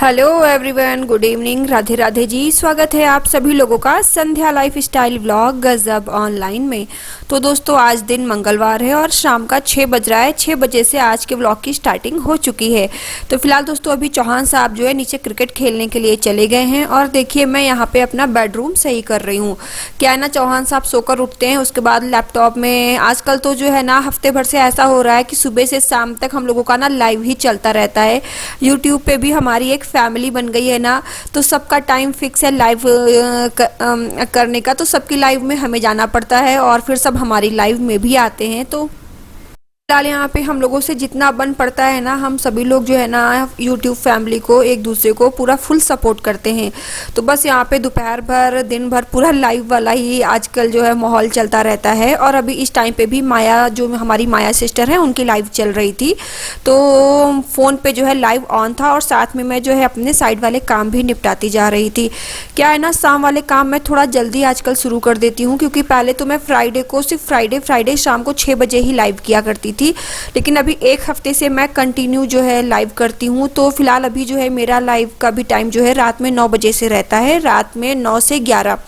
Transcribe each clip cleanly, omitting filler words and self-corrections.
Hello everyone, good evening, Radhe Radhe ji. स्वागत है आप सभी लोगों का Sandhya life style vlog Gajab online में। तो दोस्तों, आज दिन मंगलवार है और शाम का 6 बज रहा है। 6 बजे से आज के व्लॉग की स्टार्टिंग हो चुकी है। तो फिलहाल दोस्तों, अभी चौहान साहब जो है नीचे क्रिकेट खेलने के लिए चले गए हैं और देखिए मैं यहाँ पे अपना बेडरूम सही कर रही हूँ। क्या है ना, चौहान साहब सोकर उठते हैं, उसके बाद लैपटॉप में आजकल तो जो है ना हफ्ते भर से ऐसा हो रहा है कि सुबह से शाम तक हम लोगों का ना लाइव ही चलता रहता है। यूट्यूब पे भी हमारी एक फैमिली बन गई है ना, तो सबका टाइम फिक्स है लाइव करने का। तो सबकी लाइव में हमें जाना पड़ता है और फिर सब हमारी लाइव में भी आते हैं। तो फिलहाल यहाँ पे हम लोगों से जितना बन पड़ता है ना, हम सभी लोग जो है ना यूट्यूब फैमिली को एक दूसरे को पूरा फुल सपोर्ट करते हैं। तो बस यहाँ पे दोपहर भर दिन भर पूरा लाइव वाला ही आजकल जो है माहौल चलता रहता है। और अभी इस टाइम पे भी माया, जो हमारी माया सिस्टर है, उनकी लाइव चल रही थी। तो फ़ोन पे जो है लाइव ऑन था और साथ में मैं जो है अपने साइड वाले काम भी निपटाती जा रही थी। क्या है ना, शाम वाले काम मैं थोड़ा जल्दी आजकल शुरू कर देती हूँ, क्योंकि पहले तो मैं फ्राइडे को सिर्फ फ्राइडे शाम को 6 बजे ही लाइव किया करती थी। लेकिन अभी एक हफ्ते से मैं कंटिन्यू जो है लाइव करती हूँ। तो फिलहाल अभी जो है मेरा लाइव का भी टाइम जो है रात में 9 बजे से रहता है, रात में 9 से 11।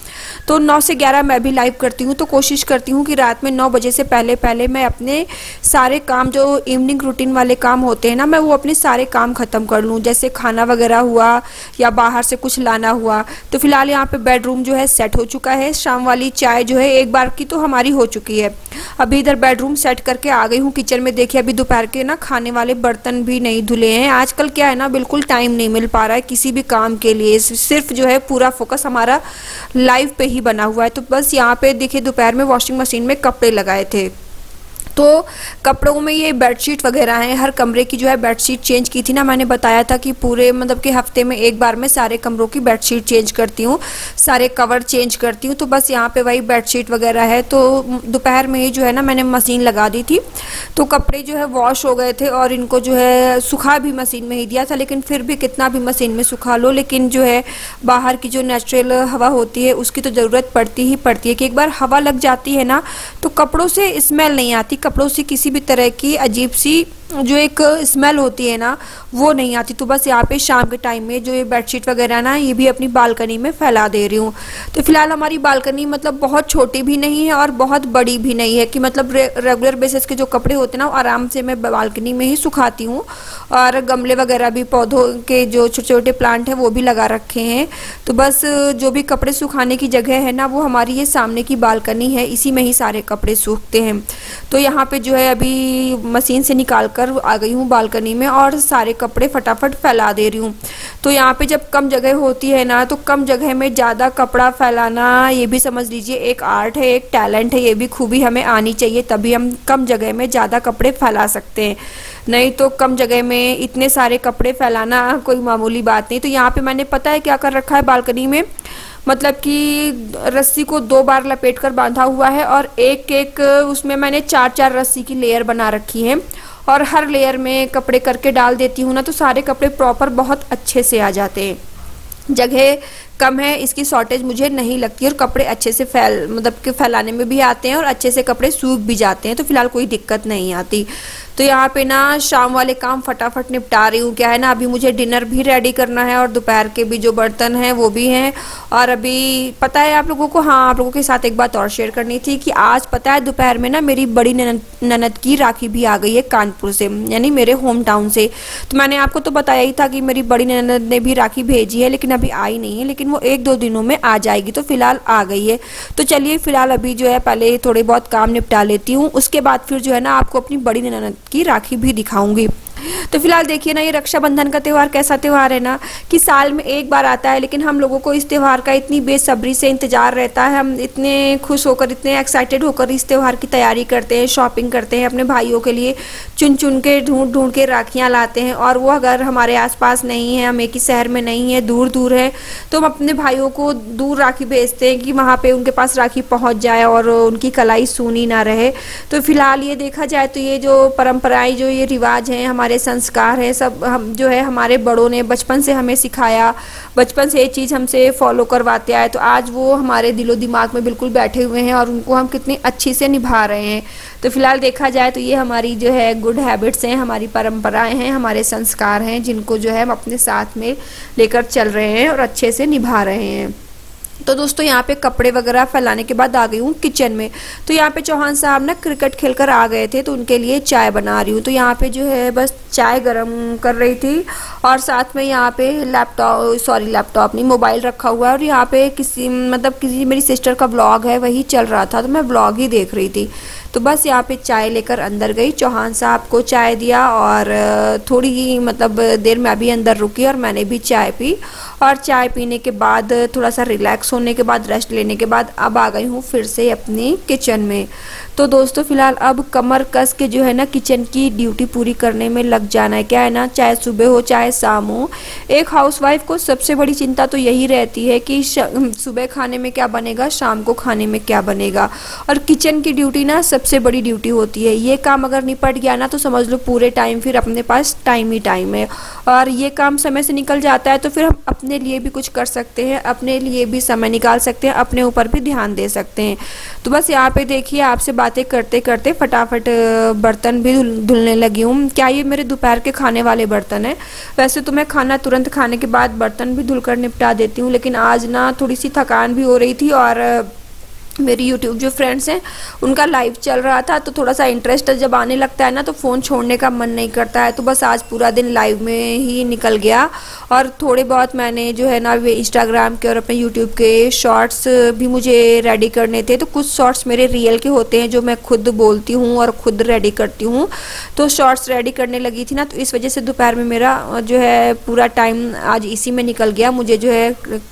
तो 9 से 11 मैं भी लाइव करती हूँ। तो कोशिश करती हूँ कि रात में 9 बजे से पहले पहले मैं अपने सारे काम, जो इवनिंग रूटीन वाले काम होते हैं ना, मैं वो अपने सारे काम ख़त्म कर लूँ। जैसे खाना वगैरह हुआ या बाहर से कुछ लाना हुआ। तो फिलहाल यहाँ पे बेडरूम जो है सेट हो चुका है। शाम वाली चाय जो है एक बार की तो हमारी हो चुकी है। अभी इधर बेडरूम सेट करके आ गई हूँ किचन में। देखिए अभी दोपहर के ना खाने वाले बर्तन भी नहीं धुले हैं। आजकल क्या है ना, बिल्कुल टाइम नहीं मिल पा रहा है किसी भी काम के लिए। सिर्फ जो है पूरा फोकस हमारा लाइव पे ही बना हुआ है। तो बस यहाँ पे देखिए दोपहर में वॉशिंग मशीन में कपड़े लगाए थे। तो कपड़ों में ये बेडशीट वगैरह हैं। हर कमरे की जो है बेडशीट चेंज की थी ना, मैंने बताया था कि पूरे मतलब कि हफ्ते में एक बार मैं सारे कमरों की बेडशीट चेंज करती हूँ, सारे कवर चेंज करती हूँ। तो बस यहाँ पे वही बेडशीट वगैरह है। तो दोपहर में ही जो है ना मैंने मशीन लगा दी थी। तो कपड़े जो है वॉश हो गए थे और इनको जो है सुखा भी मशीन में ही दिया था। लेकिन फिर भी कितना भी मशीन में सुखा लो, लेकिन जो है बाहर की जो नेचुरल हवा होती है उसकी तो ज़रूरत पड़ती ही पड़ती है। कि एक बार हवा लग जाती है ना तो कपड़ों से स्मेल नहीं आती, कपड़ों से किसी भी तरह की अजीब सी जो एक स्मेल होती है ना वो नहीं आती। तो बस यहाँ पे शाम के टाइम में जो ये बेडशीट वगैरह ना, ये भी अपनी बालकनी में फैला दे रही हूँ। तो फिलहाल हमारी बालकनी मतलब बहुत छोटी भी नहीं है और बहुत बड़ी भी नहीं है, कि मतलब रेगुलर बेसिस के जो कपड़े होते हैं ना आराम से मैं बालकनी में ही सुखाती हूँ। और गमले वगैरह भी, पौधों के जो छोटे छोटे प्लांट हैं वो भी लगा रखे हैं। तो बस जो भी कपड़े सुखाने की जगह है ना, वो हमारी ये सामने की बालकनी है, इसी में ही सारे कपड़े सूखते हैं। तो यहाँ पे जो है अभी मशीन से निकाल कर आ गई हूँ बालकनी में और सारे कपड़े फटाफट फैला दे रही हूँ। तो यहाँ पे जब कम जगह होती है ना, तो कम जगह में ज़्यादा कपड़ा फैलाना, ये भी समझ लीजिए एक आर्ट है, एक टैलेंट है। ये भी खूबी हमें आनी चाहिए, तभी हम कम जगह में ज़्यादा कपड़े फैला सकते हैं। नहीं तो कम जगह में इतने सारे कपड़े फैलाना कोई मामूली बात नहीं। तो यहाँ पे मैंने पता है क्या कर रखा है बालकनी में, मतलब कि रस्सी को 2 बार लपेट कर बांधा हुआ है और एक एक उसमें मैंने 4-4 रस्सी की लेयर बना रखी है। और हर लेयर में कपड़े करके डाल देती हूँ ना, तो सारे कपड़े प्रॉपर बहुत अच्छे से आ जाते हैं। जगह कम है, इसकी शॉर्टेज मुझे नहीं लगती और कपड़े अच्छे से मतलब कि फैलाने में भी आते हैं और अच्छे से कपड़े सूख भी जाते हैं। तो फिलहाल कोई दिक्कत नहीं आती। तो यहाँ पे ना शाम वाले काम फटाफट निपटा रही हूँ। क्या है ना, अभी मुझे डिनर भी रेडी करना है और दोपहर के भी जो बर्तन हैं वो भी हैं। और अभी पता है आप लोगों को, हाँ आप लोगों के साथ एक बात और शेयर करनी थी कि आज पता है दोपहर में ना मेरी बड़ी ननद की राखी भी आ गई है कानपुर से, यानी मेरे होम टाउन से। तो मैंने आपको तो बताया ही था कि मेरी बड़ी ननद ने भी राखी भेजी है, लेकिन अभी आई नहीं है, लेकिन वो 1-2 दिनों में आ जाएगी। तो फिलहाल आ गई है। तो चलिए फिलहाल अभी जो है पहले थोड़े बहुत काम निपटा लेती हूँ, उसके बाद फिर जो है ना आपको अपनी बड़ी ननद की राखी भी दिखाऊंगी। तो फिलहाल देखिए ना, ये रक्षाबंधन का त्यौहार कैसा त्यौहार है ना, कि साल में एक बार आता है, लेकिन हम लोगों को इस त्यौहार का इतनी बेसब्री से इंतजार रहता है। हम इतने खुश होकर, इतने एक्साइटेड होकर इस त्यौहार की तैयारी करते हैं, शॉपिंग करते हैं, अपने भाइयों के लिए चुन चुन के ढूंढ के राखियाँ लाते हैं। और वो अगर हमारे आसपास नहीं है, हम एक ही शहर में नहीं है, दूर दूर है, तो हम अपने भाइयों को दूर राखी भेजते हैं कि वहाँ पे उनके पास राखी पहुँच जाए और उनकी कलाई सूनी ना रहे। तो फिलहाल ये देखा जाए तो ये जो परंपराएं, जो ये रिवाज हैं हमारे हमारे संस्कार है सब हम जो है हमारे बड़ों ने बचपन से हमें सिखाया, बचपन से ये चीज़ हमसे फॉलो करवाते आए, तो आज वो हमारे दिलो दिमाग में बिल्कुल बैठे हुए हैं और उनको हम कितनी अच्छी से निभा रहे हैं। तो फिलहाल देखा जाए तो ये हमारी जो है गुड हैबिट्स हैं, हमारी परंपराएं हैं, हमारे संस्कार हैं, जिनको जो है हम अपने साथ में लेकर चल रहे हैं और अच्छे से निभा रहे हैं। तो दोस्तों यहाँ पे कपड़े वगैरह फैलाने के बाद आ गई हूँ किचन में। तो यहाँ पे चौहान साहब ना क्रिकेट खेलकर आ गए थे, तो उनके लिए चाय बना रही हूँ। तो यहाँ पे जो है बस चाय गरम कर रही थी और साथ में यहाँ पे लैपटॉप नहीं, मोबाइल रखा हुआ है और यहाँ पे किसी मेरी सिस्टर का ब्लॉग है वही चल रहा था, तो मैं ब्लॉग ही देख रही थी। तो बस यहाँ पे चाय लेकर अंदर गई, चौहान साहब को चाय दिया और थोड़ी ही देर मैं भी अंदर रुकी और मैंने भी चाय पी। और चाय पीने के बाद थोड़ा सा रिलैक्स होने के बाद, रेस्ट लेने के बाद अब आ गई हूँ फिर से अपनी किचन में। तो दोस्तों फिलहाल अब कमर कस के जो है ना किचन की ड्यूटी पूरी करने में लग जाना है। क्या है ना, चाहे सुबह हो चाहे शाम हो, एक हाउसवाइफ को सबसे बड़ी चिंता तो यही रहती है कि सुबह खाने में क्या बनेगा, शाम को खाने में क्या बनेगा। और किचन की ड्यूटी ना सबसे बड़ी ड्यूटी होती है। ये काम अगर निपट गया ना तो समझ लो पूरे टाइम फिर अपने पास टाइम ही टाइम है, और ये काम समय से निकल जाता है तो फिर हम अपने लिए भी कुछ कर सकते हैं, अपने लिए भी समय निकाल सकते हैं, अपने ऊपर भी ध्यान दे सकते हैं। तो बस यहाँ पे देखिए आपसे बातें करते करते फटाफट बर्तन भी धुलने लगी हूँ। क्या ये मेरे दोपहर के खाने वाले बर्तन है? वैसे तो मैं खाना तुरंत खाने के बाद बर्तन भी धुलकर निपटा देती हूँ, लेकिन आज ना थोड़ी सी थकान भी हो रही थी और मेरी यूट्यूब जो फ्रेंड्स हैं उनका लाइव चल रहा था, तो थोड़ा सा इंटरेस्ट जब आने लगता है ना तो फ़ोन छोड़ने का मन नहीं करता है। तो बस आज पूरा दिन लाइव में ही निकल गया और थोड़े बहुत मैंने जो है ना वे इंस्टाग्राम के और अपने यूट्यूब के शॉर्ट्स भी मुझे रेडी करने थे। तो कुछ शॉर्ट्स मेरे रियल के होते हैं जो मैं खुद बोलती हूँ और खुद रेडी करती हूँ, तो शॉर्ट्स रेडी करने लगी थी ना, तो इस वजह से दोपहर में मेरा जो है पूरा टाइम आज इसी में निकल गया। मुझे जो है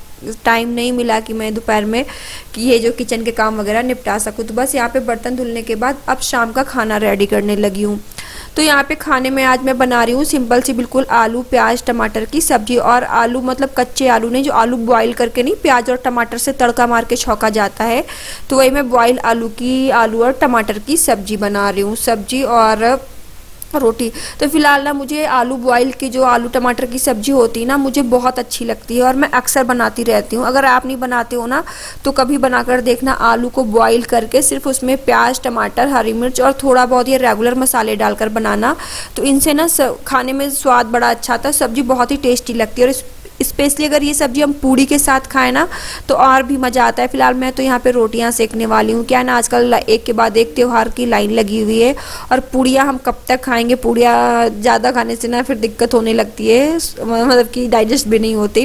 टाइम नहीं मिला कि मैं दोपहर में कि ये जो किचन के काम वगैरह निपटा सकूँ। तो बस यहाँ पे बर्तन धुलने के बाद अब शाम का खाना रेडी करने लगी हूँ। तो यहाँ पे खाने में आज मैं बना रही हूँ सिंपल सी बिल्कुल आलू प्याज टमाटर की सब्जी। और आलू कच्चे आलू नहीं, जो आलू बॉईल करके नहीं, प्याज और टमाटर से तड़का मार के छौंका जाता है, तो वही मैं बॉईल आलू और टमाटर की सब्जी बना रही हूँ, सब्जी और रोटी। तो फिलहाल ना मुझे आलू बॉईल की जो आलू टमाटर की सब्जी होती है ना मुझे बहुत अच्छी लगती है और मैं अक्सर बनाती रहती हूँ। अगर आप नहीं बनाते हो ना तो कभी बनाकर देखना, आलू को बॉईल करके सिर्फ उसमें प्याज टमाटर हरी मिर्च और थोड़ा बहुत ये रेगुलर मसाले डालकर बनाना, तो इनसे ना खाने में स्वाद बड़ा अच्छा आता है, सब्जी बहुत ही टेस्टी लगती है। और स्पेशली अगर ये सब्जी हम पूड़ी के साथ खाएं ना तो और भी मज़ा आता है। फिलहाल मैं तो यहाँ पे रोटियाँ सेकने वाली हूँ। क्या है ना, आजकल एक के बाद एक त्यौहार की लाइन लगी हुई है और पूड़ियाँ हम कब तक खाएंगे, पूड़ियाँ ज़्यादा खाने से ना फिर दिक्कत होने लगती है, कि डाइजेस्ट भी नहीं होती।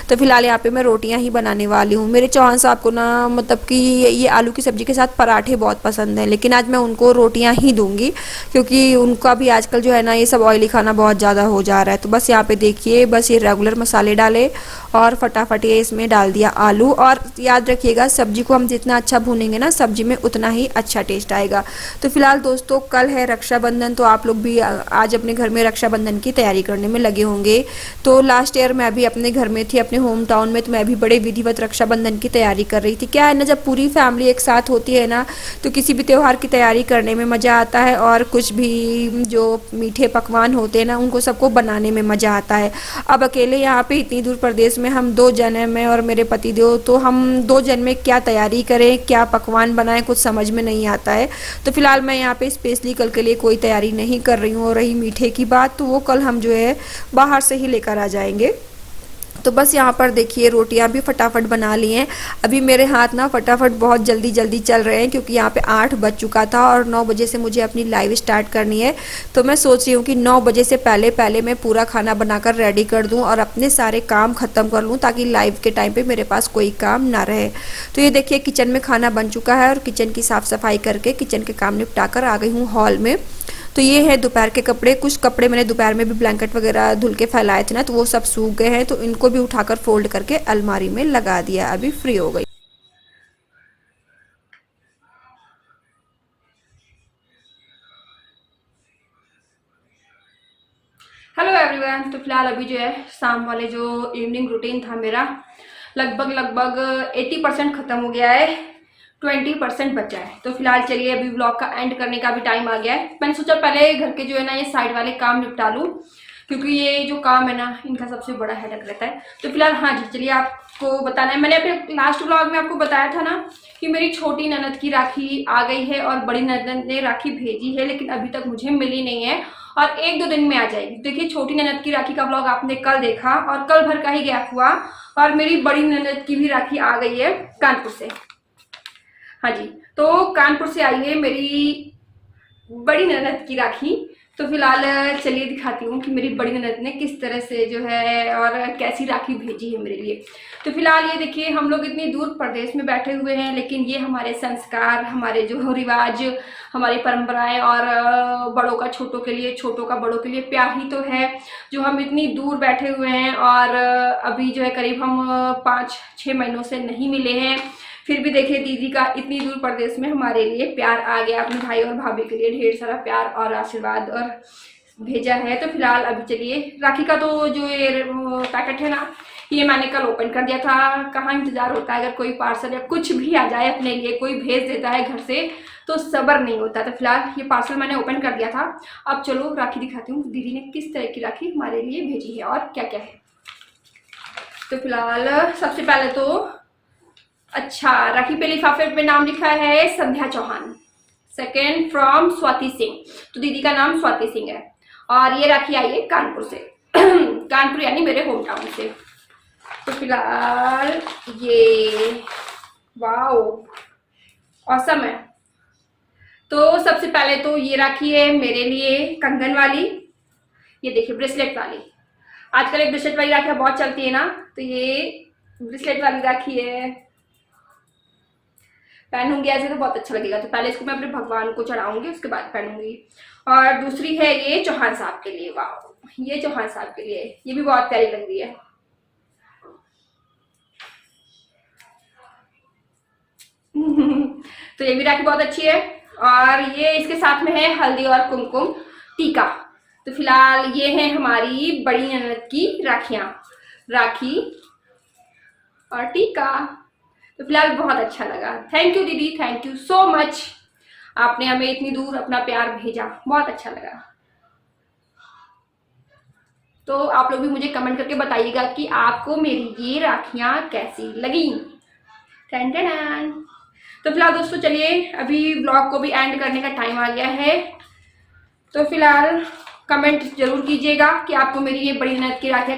तो फिलहाल यहाँ पे मैं रोटियाँ ही बनाने वाली हूँ। मेरे चौहान साहब को ना कि ये आलू की सब्ज़ी के साथ पराठे बहुत पसंद है, लेकिन आज मैं उनको रोटियाँ ही दूँगी क्योंकि उनका भी आजकल जो है ना ये सब ऑयली खाना बहुत ज़्यादा हो जा रहा है। तो बस यहाँ पे देखिए बस ये रेगुलर मसाले डाले और फटाफट ये इसमें डाल दिया आलू। और याद रखिएगा सब्जी को हम जितना अच्छा भूनेंगे ना सब्जी में उतना ही अच्छा टेस्ट आएगा। तो फिलहाल दोस्तों कल है रक्षाबंधन, तो आप लोग भी आज अपने घर में रक्षाबंधन की तैयारी करने में लगे होंगे। तो लास्ट ईयर मैं भी अपने घर में थी, अपने होम टाउन में, तो मैं भी बड़े विधिवत रक्षाबंधन की तैयारी कर रही थी। क्या है ना, जब पूरी फैमिली एक साथ होती है ना तो किसी भी त्यौहार की तैयारी करने में मज़ा आता है और कुछ भी जो मीठे पकवान होते हैं ना उनको सबको बनाने में मज़ा आता है। अब अकेले यहाँ पे इतनी दूर प्रदेश में हम 2 जन हैं, मैं और मेरे पति देव, तो हम 2 जन में क्या तैयारी करें, क्या पकवान बनाएं, कुछ समझ में नहीं आता है। तो फिलहाल मैं यहाँ पे स्पेशली कल के लिए कोई तैयारी नहीं कर रही हूँ। और रही मीठे की बात तो वो कल हम जो है बाहर से ही लेकर आ जाएंगे। तो बस यहाँ पर देखिए रोटियाँ भी फटाफट बना ली हैं। अभी मेरे हाथ ना फटाफट बहुत जल्दी जल्दी चल रहे हैं क्योंकि यहाँ पे 8 बज चुका था और 9 बजे से मुझे अपनी लाइव स्टार्ट करनी है। तो मैं सोच रही हूँ कि 9 बजे से पहले पहले मैं पूरा खाना बनाकर रेडी कर दूँ और अपने सारे काम ख़त्म कर लूँ ताकि लाइव के टाइम पर मेरे पास कोई काम ना रहे। तो ये देखिए किचन में खाना बन चुका है और किचन की साफ़ सफाई करके किचन के काम निपटा कर आ गई हूँ हॉल में। तो ये है दोपहर के कपड़े। कुछ कपड़े मैंने दोपहर में भी ब्लैंकेट वगैरह धुल के फैलाए थे ना तो वो सब सूख गए हैं, तो इनको भी उठाकर फोल्ड करके अलमारी में लगा दिया। अभी फ्री हो गई। हेलो एवरीवन, तो फिलहाल अभी जो है शाम वाले जो इवनिंग रूटीन था मेरा लगभग 80% ख़त्म हो गया है। 20% बचा है। तो फिलहाल चलिए अभी व्लॉग का एंड करने का भी टाइम आ गया है। मैंने सोचा पहले घर के जो है ना ये साइड वाले काम निपटा लूँ, क्योंकि ये जो काम है ना इनका सबसे बड़ा हेडेक रहता है। तो फिलहाल हाँ जी, चलिए आपको बताना है, मैंने अपने लास्ट व्लॉग में आपको बताया था ना कि मेरी छोटी ननद की राखी आ गई है और बड़ी ननद ने राखी भेजी है, लेकिन अभी तक मुझे मिली नहीं है और 1-2 दिन में आ जाएगी। देखिए छोटी ननद की राखी का व्लॉग आपने कल देखा और कल भर का ही गैप हुआ, और मेरी बड़ी ननद की भी राखी आ गई है कानपुर से। हाँ जी, तो कानपुर से आई है मेरी बड़ी ननद की राखी। तो फिलहाल चलिए दिखाती हूँ कि मेरी बड़ी ननद ने किस तरह से जो है और कैसी राखी भेजी है मेरे लिए। तो फिलहाल ये देखिए, हम लोग इतनी दूर प्रदेश में बैठे हुए हैं, लेकिन ये हमारे संस्कार, हमारे जो रिवाज, हमारी परंपराएं और बड़ों का छोटों के लिए, छोटों का बड़ों के लिए प्यार ही तो है जो हम इतनी दूर बैठे हुए हैं। और अभी जो है करीब हम 5-6 महीनों से नहीं मिले हैं, फिर भी देखिए दीदी का इतनी दूर प्रदेश में हमारे लिए प्यार आ गया। अपने भाई और भाभी के लिए ढेर सारा प्यार और आशीर्वाद और भेजा है। तो फिलहाल अभी चलिए राखी का तो जो ये पैकेट है ना, ये मैंने कल ओपन कर दिया था। कहाँ इंतजार होता है, अगर कोई पार्सल या कुछ भी आ जाए अपने लिए, कोई भेज देता है घर से तो सब्र नहीं होता। तो फिलहाल ये पार्सल मैंने ओपन कर दिया था। अब चलो राखी दिखाती हूँ दीदी ने किस तरह की राखी हमारे लिए भेजी है और क्या क्या है। तो फिलहाल सबसे पहले तो अच्छा, राखी पे लिफाफे पे नाम लिखा है संध्या चौहान, सेकेंड फ्रॉम स्वाति सिंह। तो दीदी का नाम स्वाति सिंह है और ये राखी आई है कानपुर से कानपुर यानी मेरे होम टाउन से। तो फिलहाल ये वाओ ऑसम है। तो सबसे पहले तो ये राखी है मेरे लिए कंगन वाली, ये देखिए ब्रेसलेट वाली। आजकल एक ब्रेसलेट वाली राखियां बहुत चलती है ना, तो ये ब्रेसलेट वाली राखी है। पहनूंगी ऐसे तो बहुत अच्छा लगेगा, तो पहले इसको मैं अपने भगवान को चढ़ाऊंगी, उसके बाद पहनूंगी। और दूसरी है ये चौहान साहब के लिए, वाह ये चौहान साहब के लिए, ये भी बहुत प्यारी लग रही है। तो ये भी राखी बहुत अच्छी है। और ये इसके साथ में है हल्दी और कुमकुम टीका। तो फिलहाल ये है हमारी बड़ी ननद की राखियां, राखी और टीका। तो फिलहाल बहुत अच्छा लगा। थैंक यू दीदी, थैंक यू सो मच, आपने हमें इतनी दूर अपना प्यार भेजा, बहुत अच्छा लगा। तो आप लोग भी मुझे कमेंट करके बताइएगा कि आपको मेरी ये राखियां कैसी लगी। टन टन टन। तो फिलहाल दोस्तों चलिए अभी ब्लॉग को भी एंड करने का टाइम आ गया है। तो फिलहाल कमेंट जरूर कीजिएगा कि आपको मेरी ये बड़ी ननद की राखियां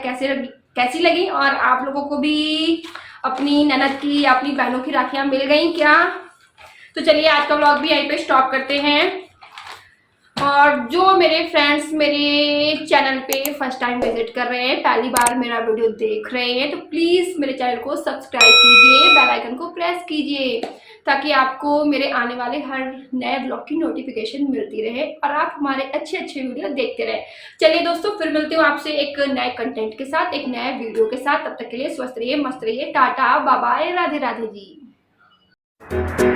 कैसी लगी, और आप लोगों को भी अपनी ननद की या अपनी बहनों की राखियां मिल गई क्या। तो चलिए आज का व्लॉग भी यहीं पे स्टॉप करते हैं। और जो मेरे फ्रेंड्स मेरे चैनल पे फर्स्ट टाइम विजिट कर रहे हैं, पहली बार मेरा वीडियो देख रहे हैं, तो प्लीज़ मेरे चैनल को सब्सक्राइब कीजिए, बेल आइकन को प्रेस कीजिए, ताकि आपको मेरे आने वाले हर नए ब्लॉग की नोटिफिकेशन मिलती रहे और आप हमारे अच्छे अच्छे वीडियो देखते रहे। चलिए दोस्तों फिर मिलती हूँ आपसे एक नए कंटेंट के साथ, एक नए वीडियो के साथ। तब तक के लिए स्वस्थ रहिए, मस्त रहिए, tata bye bye, Radhe Radhe जी।